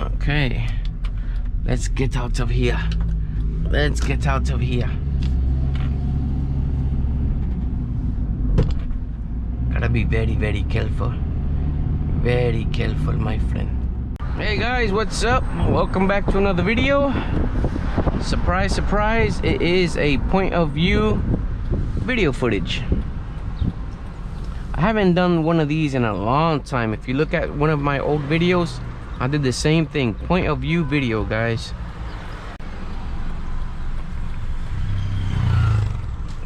Okay, let's get out of here. Let's get out of here. Gotta be very, very careful. Very careful, my friend. Hey guys, what's up? Welcome back to another video. Surprise, surprise, it is a point of view video footage. I haven't done one of these in a long time. If you look at one of my old videos, I did the same thing. Point of view video, guys.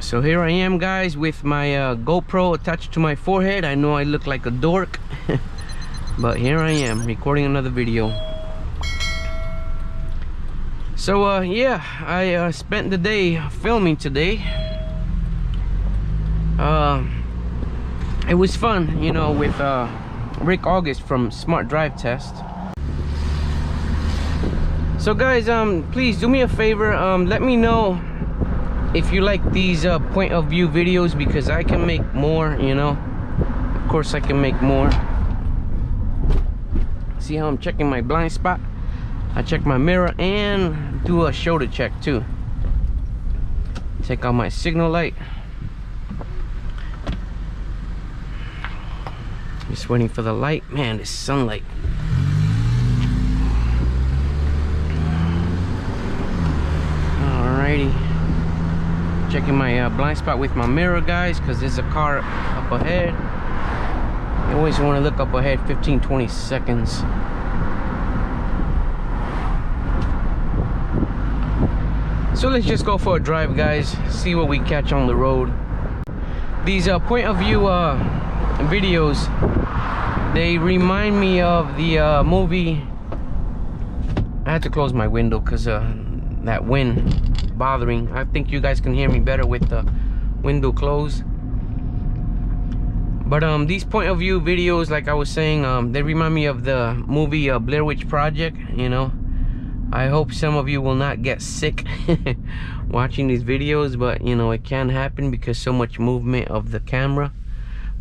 So here I am, guys, with my GoPro attached to my forehead. I know I look like a dork, but here I am recording another video. So yeah, I spent the day filming today. It was fun, you know, with Rick August from Smart Drive Test. So guys, please do me a favor, let me know if you like these point of view videos, because I can make more, you know. Of course I can make more. See how I'm checking my blind spot? I check my mirror and do a shoulder check too. Take out my signal light. Just waiting for the light. Man, this sunlight. Alrighty. Checking my blind spot with my mirror, guys, because there's a car up ahead. You always want to look up ahead 15-20 seconds. So let's just go for a drive, guys. See what we catch on the road. These point of view videos, they remind me of the movie. I had to close my window because that wind bothering. I think you guys can hear me better with the window closed. But these point of view videos, like I was saying, they remind me of the movie Blair Witch Project, you know. I hope some of you will not get sick watching these videos, but you know, it can happen because so much movement of the camera.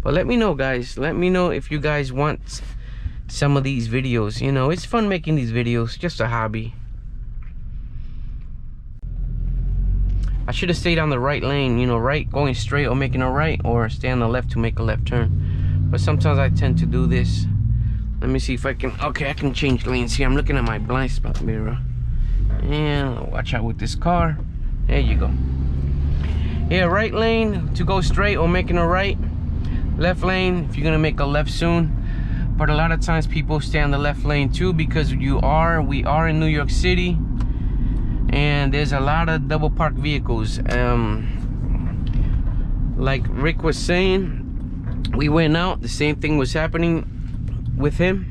But let me know, guys. Let me know if you guys want some of these videos. You know, it's fun making these videos, just a hobby. I should have stayed on the right lane, you know, right, going straight or making a right, or stay on the left to make a left turn. But sometimes I tend to do this. Let me see if I can. Okay, I can change lanes here. I'm looking at my blind spot mirror. And watch out with this car. There you go. Yeah, right lane to go straight or making a right. Left lane if you're gonna make a left soon. But a lot of times people stay on the left lane too, because we are in New York City, and there's a lot of double parked vehicles. Like Rick was saying, we went out, the same thing was happening with him.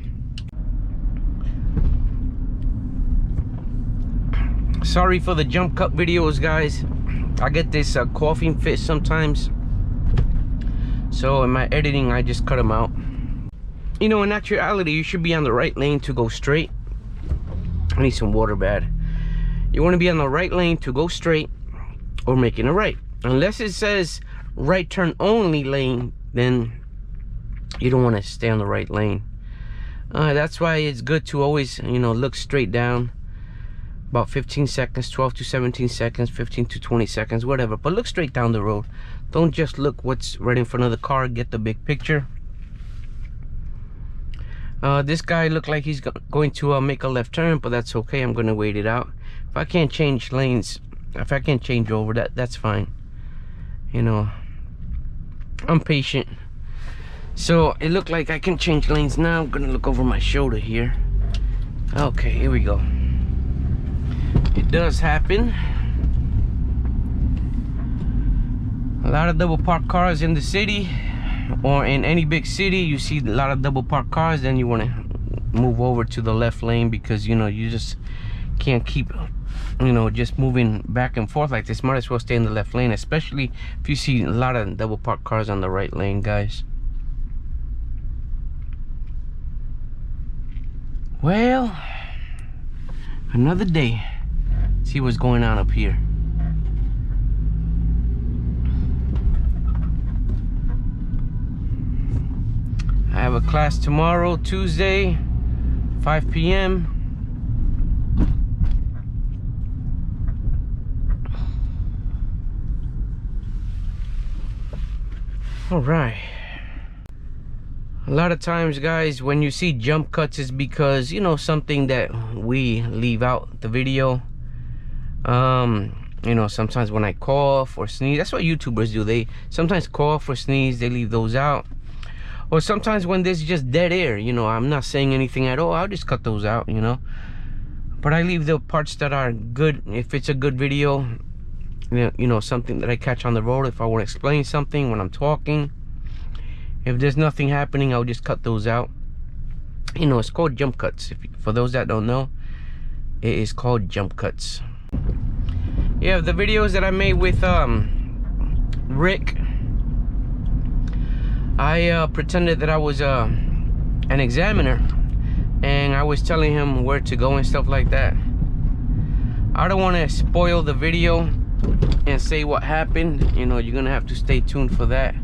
Sorry for the jump cut videos, guys. I get this coughing fit sometimes, so in my editing I just cut them out. You know, in actuality you should be on the right lane to go straight. I need some water bad. You want to be on the right lane to go straight or making a right. Unless it says right turn only lane, then you don't want to stay on the right lane. That's why it's good to always, you know, look straight down. About 15 seconds, 12 to 17 seconds, 15 to 20 seconds, whatever. But look straight down the road. Don't just look what's right in front of the car. Get the big picture. This guy looked like he's going to make a left turn, but that's okay. I'm going to wait it out. If I can't change lanes, if I can't change over, that's fine. You know, I'm patient. So it looked like I can change lanes now. I'm gonna look over my shoulder here. Okay, here we go. It does happen. A lot of double parked cars in the city, or in any big city. You see a lot of double parked cars, then you want to move over to the left lane, because you know, you just can't keep, you know, just moving back and forth like this. Might as well stay in the left lane, especially if you see a lot of double parked cars on the right lane, guys. Well, another day. See what's going on up here. I have a class tomorrow, Tuesday, 5 p.m. All right. A lot of times, guys, when you see jump cuts, is because, you know, something that we leave out the video. You know, sometimes when I cough or sneeze, that's what YouTubers do. They sometimes cough or sneeze, they leave those out. Or sometimes when there's just dead air, you know, I'm not saying anything at all, I'll just cut those out, you know. But I leave the parts that are good. If it's a good video, you know, something that I catch on the road, if I want to explain something when I'm talking, if there's nothing happening, I'll just cut those out. You know, it's called jump cuts. For those that don't know, it is called jump cuts. Yeah, the videos that I made with Rick, I pretended that I was an examiner, and I was telling him where to go and stuff like that. I don't want to spoil the video and say what happened. You know, you're gonna have to stay tuned for that,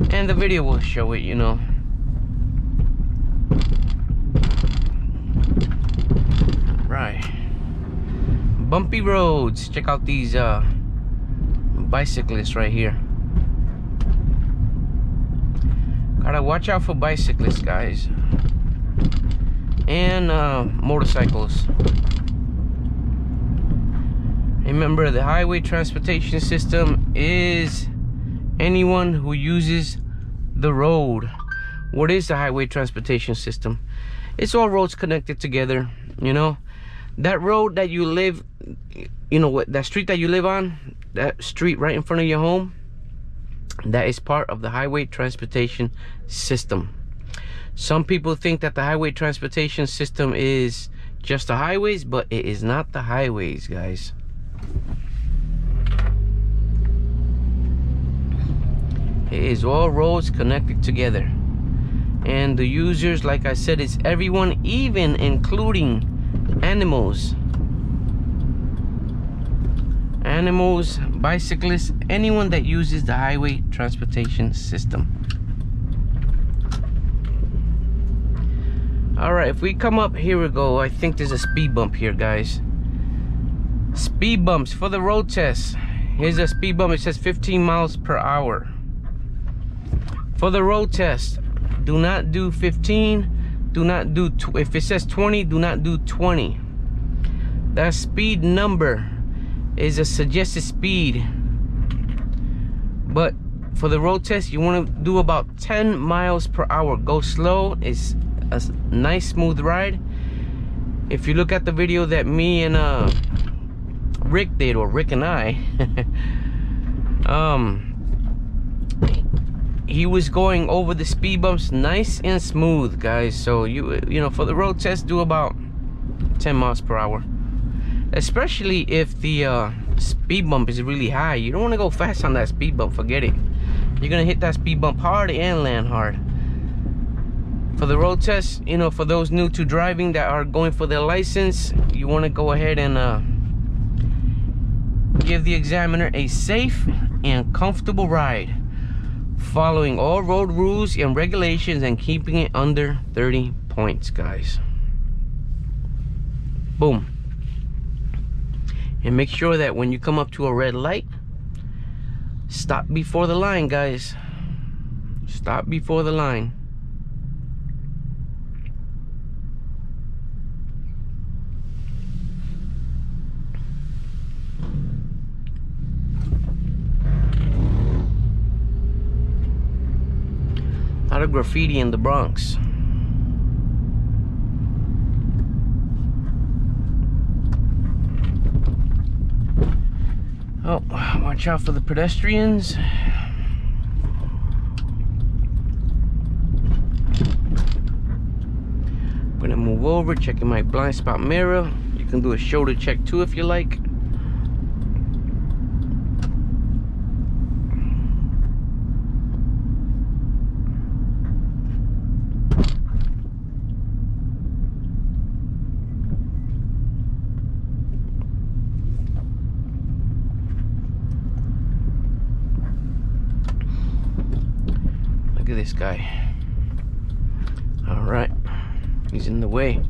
and the video will show it, you know. Right. Bumpy roads. Check out these bicyclists right here. Gotta watch out for bicyclists, guys, and motorcycles. Remember, the highway transportation system is anyone who uses the road. What is the highway transportation system? It's all roads connected together, you know. That road that you live, you know, what, that street that you live on, that street right in front of your home, that is part of the highway transportation system. Some people think that the highway transportation system is just the highways, but it is not the highways, guys. It is all roads connected together, and the users, like I said, is everyone, even including animals, bicyclists, anyone that uses the highway transportation system. All right, if we come up, here we go. I think there's a speed bump here, guys. Speed bumps for the road test. Here's a speed bump. It says 15 miles per hour. For the road test, do not do 15. Do not do, if it says 20, do not do 20. That speed number is a suggested speed. But for the road test, you want to do about 10 miles per hour. Go slow. It's a nice smooth ride. If you look at the video that me and Rick did, or Rick and I, he was going over the speed bumps nice and smooth, guys. So you know, for the road test, do about 10 miles per hour. Especially if the speed bump is really high. You don't want to go fast on that speed bump. Forget it. You're gonna hit that speed bump hard and land hard. For the road test, you know, for those new to driving that are going for their license, you want to go ahead and give the examiner a safe and comfortable ride, following all road rules and regulations, and keeping it under 30 points, guys. Boom. And make sure that when you come up to a red light, stop before the line, guys. Stop before the line. A lot of graffiti in the Bronx. Oh, watch out for the pedestrians. I'm gonna move over, checking my blind spot mirror. You can do a shoulder check too if you like. Look at this guy. All right, he's in the way.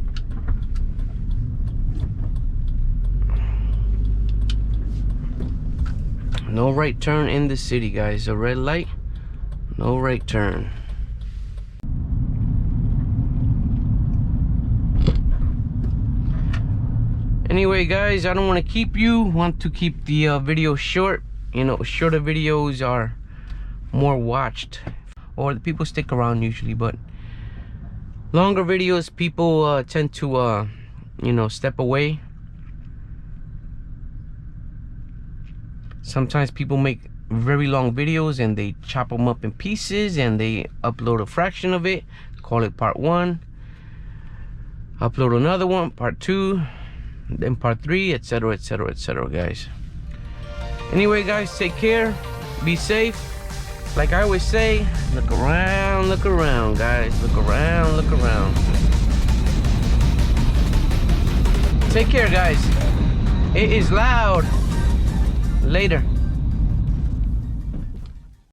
No right turn in the city, guys. A red light, No right turn. Anyway, guys, I don't want to keep you. Want to keep the video short. You know, shorter videos are more watched, or the people stick around usually, but longer videos, people tend to you know, step away. Sometimes people make very long videos and they chop them up in pieces and they upload a fraction of it, call it part 1, upload another one, part 2, then part 3, etc, etc, etc, guys. Anyway, guys, take care, be safe. Like I always say, look around, guys. Look around. Take care, guys. It is loud. Later.